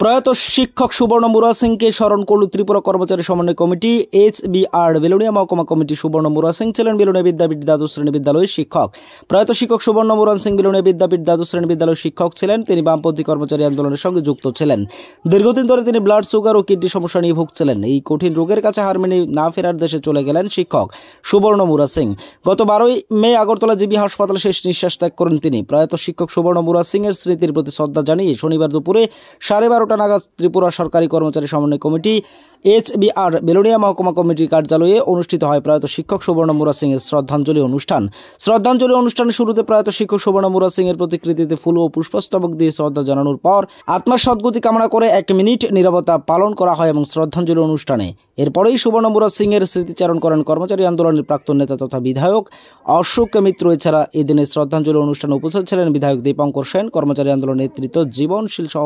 প্রয়াত শিক্ষক সুবর্ণ মুরা সিংকে স্মরণ করল ত্রিপুরা কর্মচারী সমন্বয় কমিটি। HBR বেলুনিয়া মহকুমা কমিটি। সুবর্ণ মুরা সিং ছিলেন বেলুনিয়া বিদ্যাপীঠ দ্বাদশ শ্রেণী বিদ্যালয়ের শিক্ষক। প্রয়াত শিক্ষক সুবর্ণ মুরা সিং বেলুনিয়া বিদ্যাপীঠ দ্বাদশ শ্রেণী বিদ্যালয়ের শিক্ষক ছিলেন। তিনি বামপন্থী কর্মচারী আন্দোলনের সঙ্গে যুক্ত ছিলেন। দীর্ঘদিন ধরে তিনি ব্লাড সুগার ও কিডনি সমস্যা নিয়ে ভুগছিলেন। এই কঠিন রোগের কাছে হার মেনে না ফেরার দেশে চলে গেলেন শিক্ষক সুবর্ণ মুরা সিং। গত 12 মে আগরতলা জিবি হাসপাতালে শেষ নিঃশ্বাস ত্যাগ করেন তিনি। প্রয়াত শিক্ষক সুবর্ণ মুরা সিং এর স্মৃতির প্রতি শ্রদ্ধা জানিয়ে শনিবার দুপুরে 12:30 নাগাদ ত্রিপুরা সরকারি কর্মচারী সমন্বয় কমিটি HBR বেলুনিয়া মহকুমা কমিটির কার্যালয়ে অনুষ্ঠিত হয় প্রয়াত শিক্ষক সুবর্ণ মুরা সিং এর শ্রদ্ধাঞ্জলি অনুষ্ঠান। শ্রদ্ধাঞ্জলি অনুষ্ঠানের শুরুতে প্রয়াত শিক্ষক সুবর্ণ মুরা সিং এর প্রতিকৃতিতে ফুল ও পুষ্পস্তবক দিয়ে শ্রদ্ধা জানানোর পর আত্মার সদ্গতি কামনা করে 1 মিনিট নীরবতা পালন করা হয় এবং শ্রদ্ধাঞ্জলি অনুষ্ঠানে এরপরেই সুবর্ণ মুরা সিং এর স্মৃতিচারণ করেন কর্মচারী আন্দোলনের প্রাক্তন নেতা তথা বিধায়ক অশোক মিত্র। এছাড়া এদিনে শ্রদ্ধাঞ্জলি অনুষ্ঠানে উপস্থিত ছিলেন বিধায়ক দীপঙ্কর সেন, কর্মচারী আন্দোলন নেতৃত্ব জীবনশীল সহ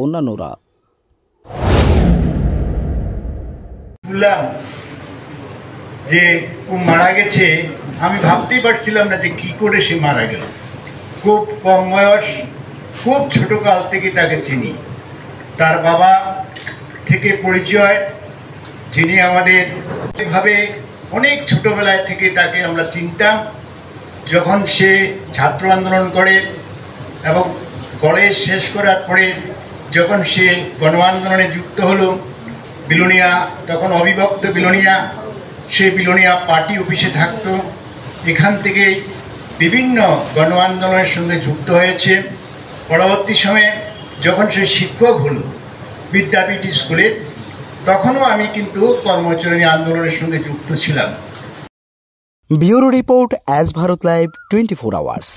অন্যান্যরা। যে ও মারা গেছে আমি ভাবতেই পারছিলাম না যে কি করে সে মারা গেল। খুব কম বয়স, খুব ছোটকাল থেকে তাকে চিনি। তার বাবা থেকে পরিচয়, যিনি আমাদের এভাবে অনেক ছোটবেলায় থেকে তাকে আমরা চিনতাম। যখন সে ছাত্র আন্দোলন করে এবং কলেজ শেষ করার পরে যখন সে গণ আন্দোলনে যুক্ত হলো, বিলোনিয়া তখন অবিভক্ত বিলোনিয়া, সে বিলোনিয়া পার্টি অফিসে থাকতো। এখান থেকে বিভিন্ন গণ আন্দোলনের সঙ্গে যুক্ত হয়েছে। পরবর্তী সময়ে যখন সে শিক্ষক হলো বিদ্যাপীঠ স্কুলে, তখনও আমি কিন্তু কর্মচারী আন্দোলনের সঙ্গে যুক্ত ছিলাম। Bureau report, as Bharat live 24 hours.